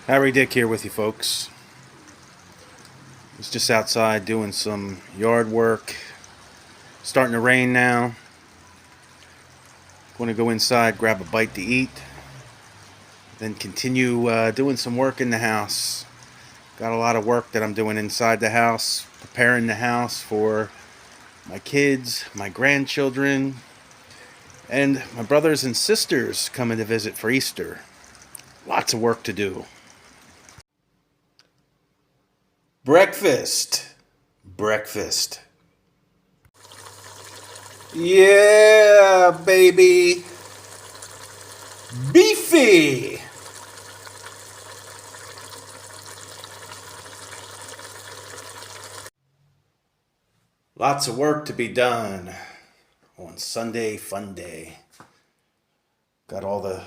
Harry Dick here with you folks. Was just outside doing some yard work. Starting to rain now. Going to go inside, grab a bite to eat, then continue doing some work in the house. Got a lot of work that I'm doing inside the house, preparing the house for my kids, my grandchildren, and my brothers and sisters coming to visit for Easter. Lots of work to do. Breakfast. Breakfast. Yeah, baby. Beefy. Lots of work to be done on Sunday Funday. Got all the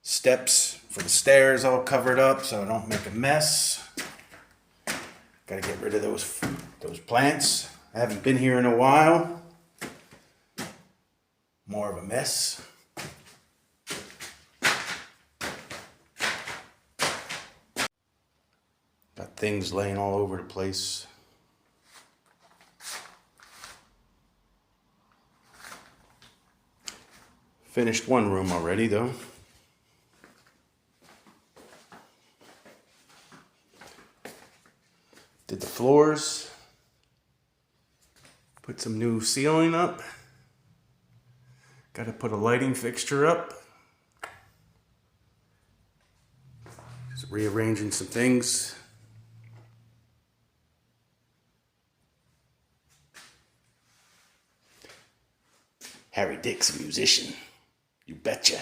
steps for the stairs all covered up so I don't make a mess. Got to get rid of those plants. I haven't been here in a while. More of a mess. Got things laying all over the place. Finished one room already though. Did the floors. Put some new ceiling up. Got to put a lighting fixture up. Just rearranging some things. Harry Dick's a musician. You betcha.